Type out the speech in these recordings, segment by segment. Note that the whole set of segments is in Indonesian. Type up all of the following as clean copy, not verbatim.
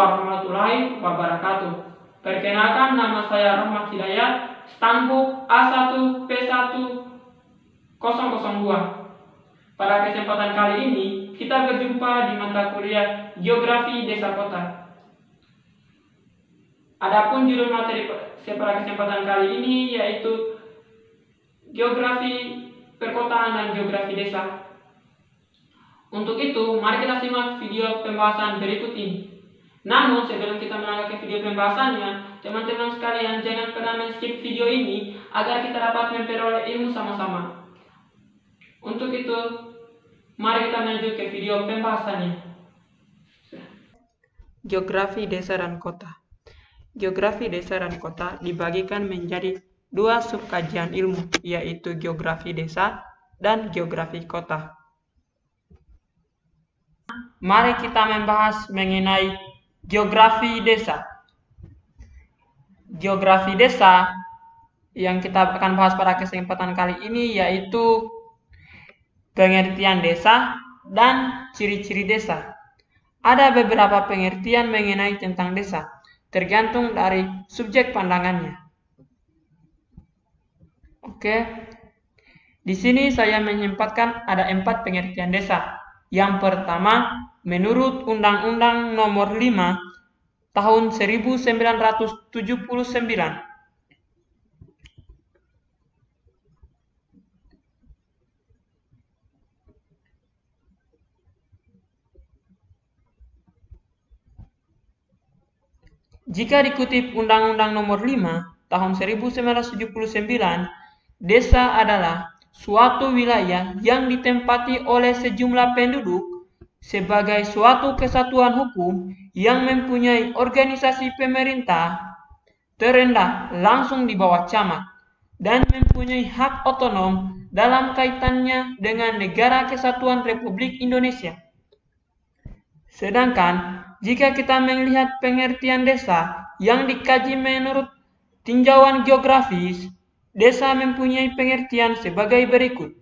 warahmatullahi wabarakatuh. Perkenalkan, nama saya Rahmat Hidayat, Stanbook A1P1002. Pada kesempatan kali ini, kita berjumpa di mata kuliah Geografi Desa Kota. Adapun judul materi pada kesempatan kali ini yaitu Geografi Perkotaan dan Geografi Desa. Untuk itu, mari kita simak video pembahasan berikut ini. Namun, sebelum kita melangkah ke video pembahasannya, teman-teman sekalian jangan pernah men-skip video ini agar kita dapat memperoleh ilmu sama-sama. Untuk itu, mari kita menuju ke video pembahasannya. Geografi Desa dan Kota. Geografi desa dan kota dibagikan menjadi dua subkajian ilmu, yaitu geografi desa dan geografi kota. Mari kita membahas mengenai geografi desa. Geografi desa yang kita akan bahas pada kesempatan kali ini yaitu pengertian desa dan ciri-ciri desa. Ada beberapa pengertian mengenai tentang desa, tergantung dari subjek pandangannya. Oke, di sini saya menyempatkan ada 4 pengertian desa. Yang pertama, menurut Undang-Undang Nomor 5 Tahun 1979. Jika dikutip Undang-Undang Nomor 5 Tahun 1979, desa adalah suatu wilayah yang ditempati oleh sejumlah penduduk sebagai suatu kesatuan hukum yang mempunyai organisasi pemerintah terendah langsung di bawah camat dan mempunyai hak otonom dalam kaitannya dengan Negara Kesatuan Republik Indonesia. Sedangkan jika kita melihat pengertian desa yang dikaji menurut tinjauan geografis, desa mempunyai pengertian sebagai berikut.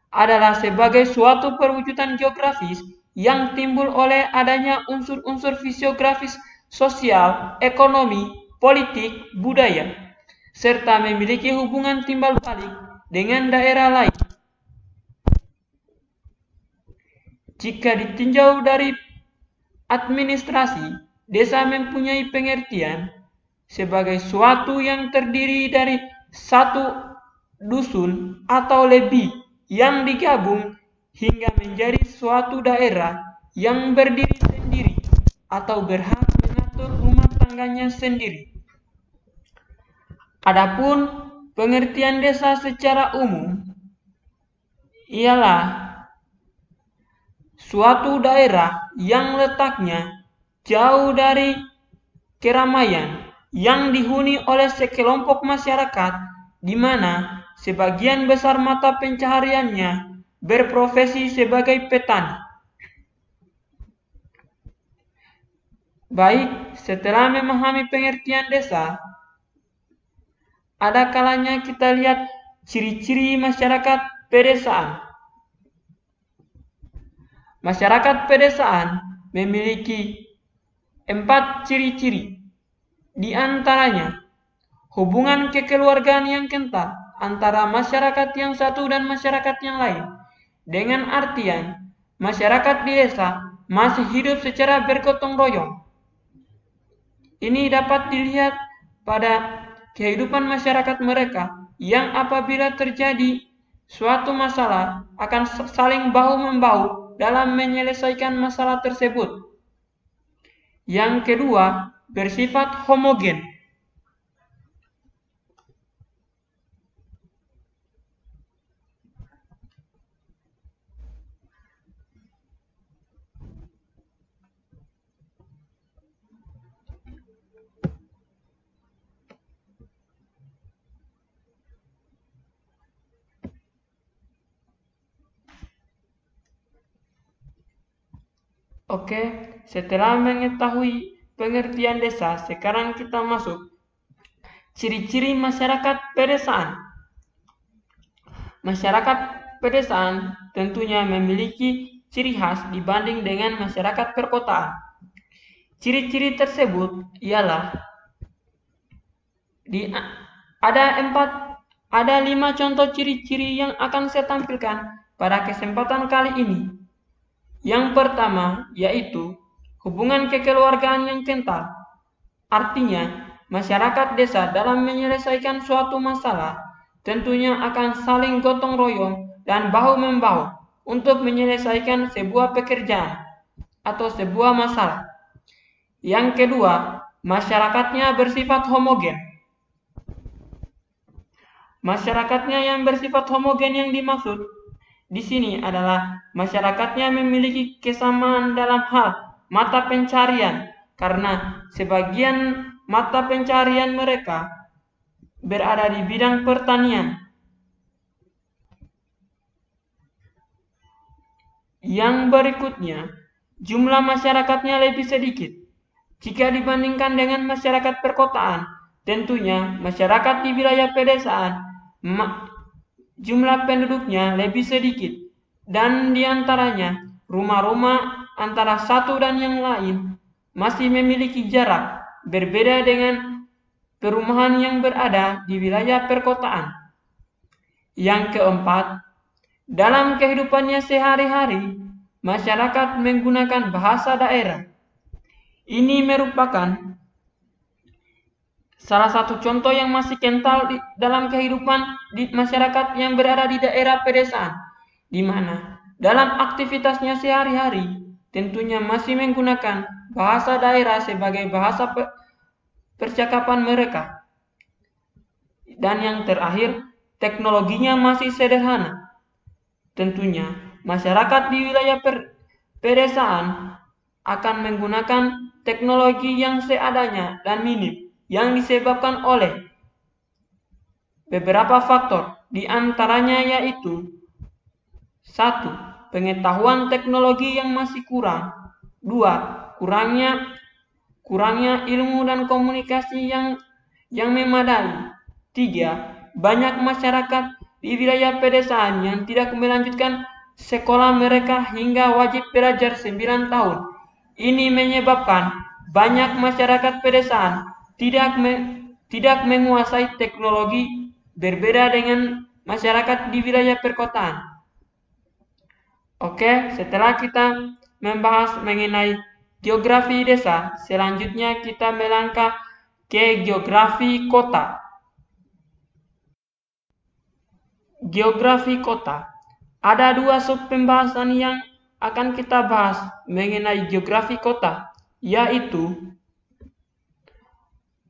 Adalah sebagai suatu perwujudan geografis yang timbul oleh adanya unsur-unsur fisiografis sosial, ekonomi, politik, budaya, serta memiliki hubungan timbal balik dengan daerah lain. Jika ditinjau dari administrasi, desa mempunyai pengertian sebagai suatu yang terdiri dari satu dusun atau lebih yang digabung hingga menjadi suatu daerah yang berdiri sendiri atau berhak mengatur rumah tangganya sendiri. Adapun pengertian desa secara umum ialah suatu daerah yang letaknya jauh dari keramaian yang dihuni oleh sekelompok masyarakat di mana sebagian besar mata pencahariannya berprofesi sebagai petani. Baik, setelah memahami pengertian desa, ada kalanya kita lihat ciri-ciri masyarakat pedesaan. Masyarakat pedesaan memiliki 4 ciri-ciri. Di antaranya, hubungan kekeluargaan yang kental antara masyarakat yang satu dan masyarakat yang lain. Dengan artian, masyarakat di desa masih hidup secara bergotong royong. Ini dapat dilihat pada kehidupan masyarakat mereka yang apabila terjadi suatu masalah akan saling bahu-membahu dalam menyelesaikan masalah tersebut. Yang kedua, bersifat homogen. Oke, setelah mengetahui pengertian desa, sekarang kita masuk ciri-ciri masyarakat pedesaan. Masyarakat pedesaan tentunya memiliki ciri khas dibanding dengan masyarakat perkotaan. Ciri-ciri tersebut ialah ada 5 contoh ciri-ciri yang akan saya tampilkan pada kesempatan kali ini. Yang pertama yaitu hubungan kekeluargaan yang kental. Artinya, masyarakat desa dalam menyelesaikan suatu masalah tentunya akan saling gotong royong dan bahu-membahu untuk menyelesaikan sebuah pekerjaan atau sebuah masalah. Yang kedua, masyarakatnya bersifat homogen. Masyarakatnya yang bersifat homogen yang dimaksud di sini adalah masyarakatnya memiliki kesamaan dalam hal mata pencarian, karena sebagian mata pencarian mereka berada di bidang pertanian. Yang berikutnya, jumlah masyarakatnya lebih sedikit jika dibandingkan dengan masyarakat perkotaan. Tentunya masyarakat di wilayah pedesaan jumlah penduduknya lebih sedikit, dan diantaranya rumah-rumah antara satu dan yang lain masih memiliki jarak berbeda dengan perumahan yang berada di wilayah perkotaan. Yang keempat, dalam kehidupannya sehari-hari, masyarakat menggunakan bahasa daerah. Ini merupakan salah satu contoh yang masih kental dalam kehidupan di masyarakat yang berada di daerah pedesaan, di mana dalam aktivitasnya sehari-hari tentunya masih menggunakan bahasa daerah sebagai bahasa percakapan mereka. Dan yang terakhir, teknologinya masih sederhana. Tentunya masyarakat di wilayah pedesaan akan menggunakan teknologi yang seadanya dan minim, yang disebabkan oleh beberapa faktor, di antaranya yaitu 1. Pengetahuan teknologi yang masih kurang. 2. Kurangnya ilmu dan komunikasi yang memadai. 3. Banyak masyarakat di wilayah pedesaan yang tidak melanjutkan sekolah mereka hingga wajib belajar 9 tahun. Ini menyebabkan banyak masyarakat pedesaan tidak menguasai teknologi, berbeda dengan masyarakat di wilayah perkotaan. Oke, setelah kita membahas mengenai geografi desa, selanjutnya kita melangkah ke geografi kota. Geografi kota. Ada 2 sub pembahasan yang akan kita bahas mengenai geografi kota, yaitu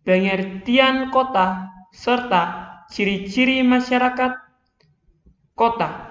pengertian kota serta ciri-ciri masyarakat kota.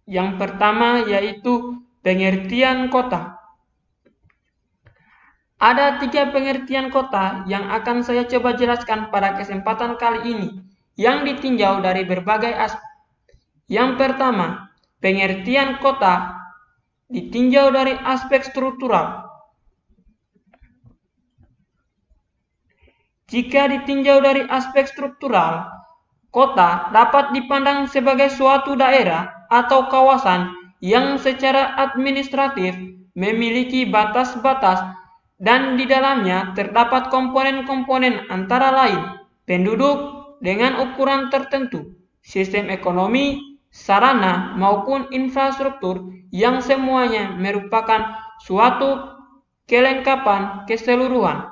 Yang pertama yaitu pengertian kota. Ada 3 pengertian kota yang akan saya coba jelaskan pada kesempatan kali ini, yang ditinjau dari berbagai aspek. Yang pertama, pengertian kota ditinjau dari aspek struktural. Jika ditinjau dari aspek struktural, kota dapat dipandang sebagai suatu daerah atau kawasan yang secara administratif memiliki batas-batas dan di dalamnya terdapat komponen-komponen antara lain penduduk dengan ukuran tertentu, sistem ekonomi, sarana maupun infrastruktur yang semuanya merupakan suatu kelengkapan keseluruhan.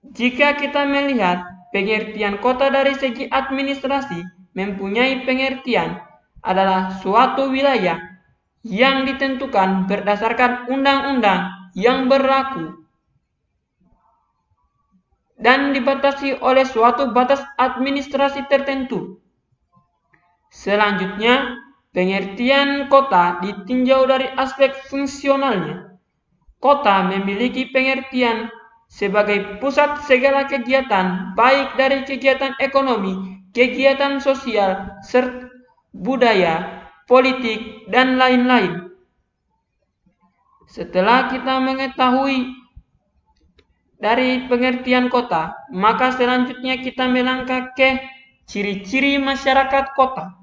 Jika kita melihat pengertian kota dari segi administrasi, mempunyai pengertian adalah suatu wilayah yang ditentukan berdasarkan undang-undang yang berlaku dan dibatasi oleh suatu batas administrasi tertentu. Selanjutnya, pengertian kota ditinjau dari aspek fungsionalnya. Kota memiliki pengertian sebagai pusat segala kegiatan, baik dari kegiatan ekonomi, kegiatan sosial, serta budaya, politik, dan lain-lain. Setelah kita mengetahui dari pengertian kota, maka selanjutnya kita melangkah ke ciri-ciri masyarakat kota.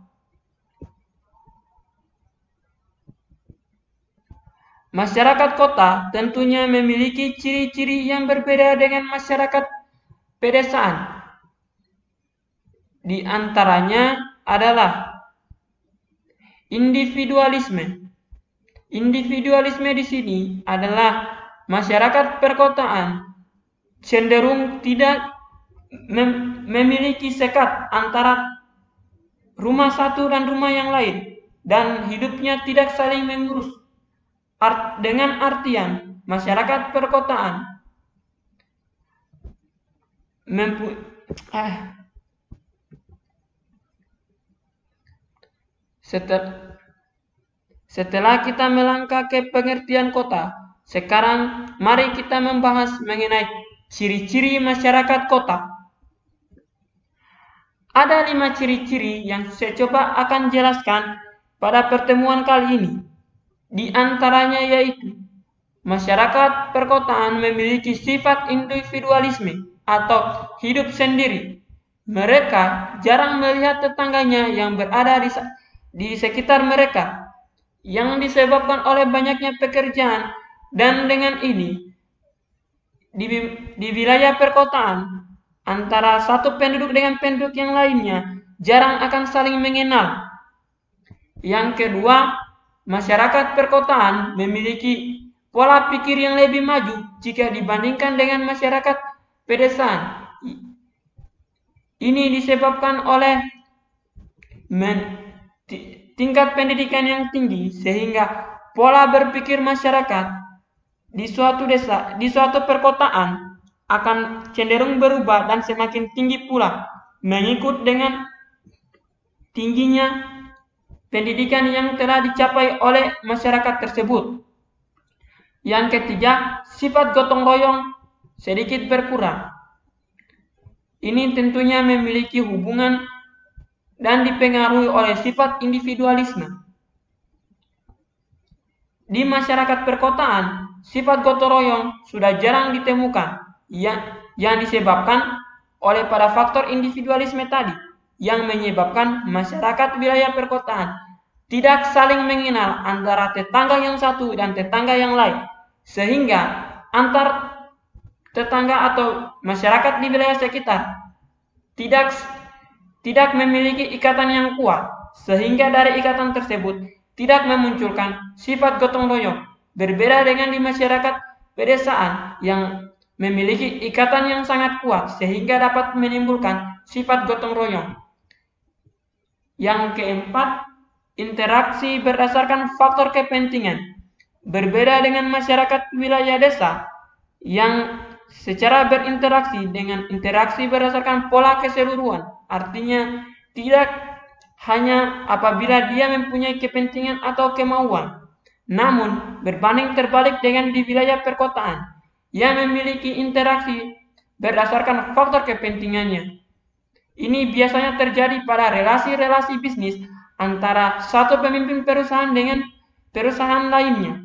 Masyarakat kota tentunya memiliki ciri-ciri yang berbeda dengan masyarakat pedesaan. Di antaranya adalah individualisme. Individualisme di sini adalah masyarakat perkotaan cenderung tidak memiliki sekat antara rumah satu dan rumah yang lain, dan hidupnya tidak saling mengurus. Dengan artian masyarakat perkotaan setelah kita melangkah ke pengertian kota, sekarang mari kita membahas mengenai ciri-ciri masyarakat kota. Ada 5 ciri-ciri yang saya coba akan jelaskan pada pertemuan kali ini. Di antaranya yaitu masyarakat perkotaan memiliki sifat individualisme atau hidup sendiri. Mereka jarang melihat tetangganya yang berada di sekitar mereka, yang disebabkan oleh banyaknya pekerjaan, dan dengan ini di wilayah perkotaan antara satu penduduk dengan penduduk yang lainnya jarang akan saling mengenal. Yang kedua, masyarakat perkotaan memiliki pola pikir yang lebih maju jika dibandingkan dengan masyarakat pedesaan. Ini disebabkan oleh tingkat pendidikan yang tinggi, sehingga pola berpikir masyarakat di suatu desa, di suatu perkotaan akan cenderung berubah dan semakin tinggi pula, mengikut dengan tingginya pendidikan yang telah dicapai oleh masyarakat tersebut. Yang ketiga, sifat gotong royong sedikit berkurang. Ini tentunya memiliki hubungan dan dipengaruhi oleh sifat individualisme. Di masyarakat perkotaan, sifat gotong royong sudah jarang ditemukan, yang disebabkan oleh pada faktor individualisme tadi, yang menyebabkan masyarakat wilayah perkotaan tidak saling mengenal antara tetangga yang satu dan tetangga yang lain, sehingga antar tetangga atau masyarakat di wilayah sekitar tidak memiliki ikatan yang kuat, sehingga dari ikatan tersebut tidak memunculkan sifat gotong royong, berbeda dengan di masyarakat pedesaan yang memiliki ikatan yang sangat kuat sehingga dapat menimbulkan sifat gotong royong. Yang keempat, interaksi berdasarkan faktor kepentingan. Berbeda dengan masyarakat wilayah desa yang secara berinteraksi dengan interaksi berdasarkan pola keseluruhan, artinya tidak hanya apabila dia mempunyai kepentingan atau kemauan, namun berbanding terbalik dengan di wilayah perkotaan yang memiliki interaksi berdasarkan faktor kepentingannya. Ini biasanya terjadi pada relasi-relasi bisnis antara satu pemimpin perusahaan dengan perusahaan lainnya,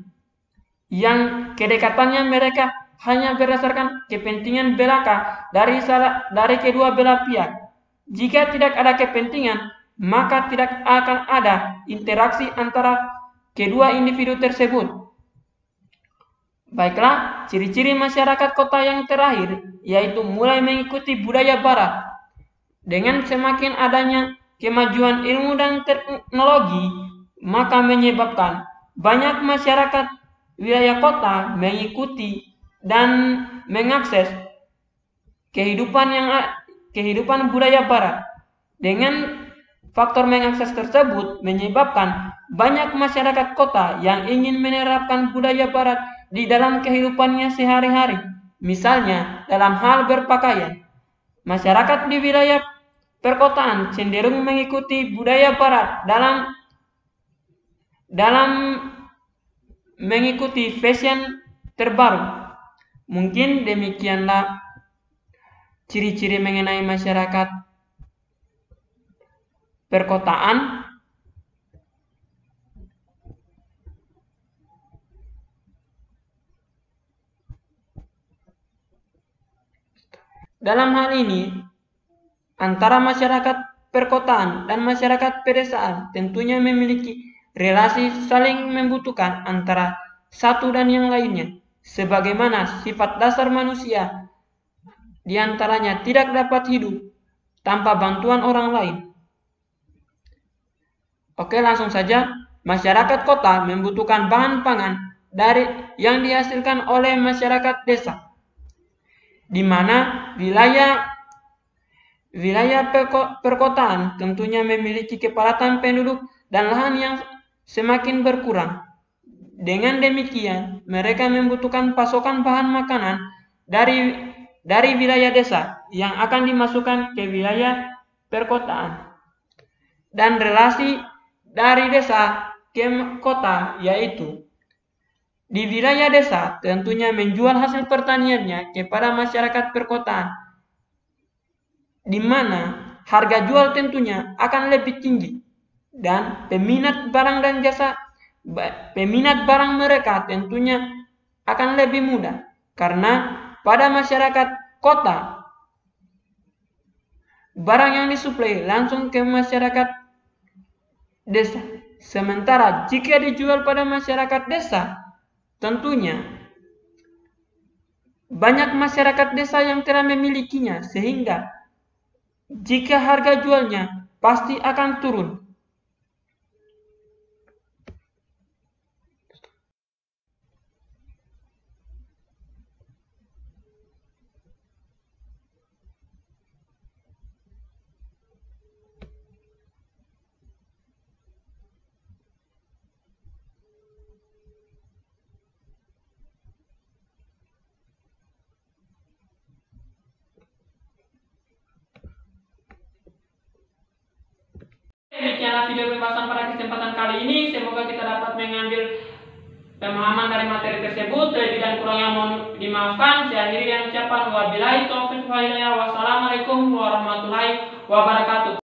yang kedekatannya mereka hanya berdasarkan kepentingan belaka dari kedua belah pihak. Jika tidak ada kepentingan, maka tidak akan ada interaksi antara kedua individu tersebut. Baiklah, ciri-ciri masyarakat kota yang terakhir yaitu mulai mengikuti budaya barat. Dengan semakin adanya kemajuan ilmu dan teknologi, maka menyebabkan banyak masyarakat wilayah kota mengikuti dan mengakses kehidupan budaya barat. Dengan faktor mengakses tersebut menyebabkan banyak masyarakat kota yang ingin menerapkan budaya barat di dalam kehidupannya sehari-hari. Misalnya dalam hal berpakaian, masyarakat di wilayah perkotaan cenderung mengikuti budaya barat dalam mengikuti fashion terbaru. Mungkin demikianlah ciri-ciri mengenai masyarakat perkotaan. Dalam hal ini, antara masyarakat perkotaan dan masyarakat pedesaan tentunya memiliki relasi saling membutuhkan antara satu dan yang lainnya, sebagaimana sifat dasar manusia, diantaranya tidak dapat hidup tanpa bantuan orang lain. Oke, langsung saja. Masyarakat kota membutuhkan bahan pangan yang dihasilkan oleh masyarakat desa, di mana wilayah perkotaan tentunya memiliki kepadatan penduduk dan lahan yang semakin berkurang. Dengan demikian, mereka membutuhkan pasokan bahan makanan dari wilayah desa yang akan dimasukkan ke wilayah perkotaan. Dan relasi dari desa ke kota yaitu di wilayah desa tentunya menjual hasil pertaniannya kepada masyarakat perkotaan, di mana harga jual tentunya akan lebih tinggi dan peminat barang mereka tentunya akan lebih mudah, karena pada masyarakat kota barang yang disuplai langsung ke masyarakat desa. Sementara jika dijual pada masyarakat desa, tentunya banyak masyarakat desa yang telah memilikinya, sehingga jika harga jualnya pasti akan turun. Demikianlah video pembahasan pada kesempatan kali ini. Semoga kita dapat mengambil pemahaman dari materi tersebut. Lebih dan kurangnya mohon dimaafkan. Saya akhiri dengan ucapan wabillahi taufiq wal hidayah. Wassalamualaikum warahmatullahi wabarakatuh.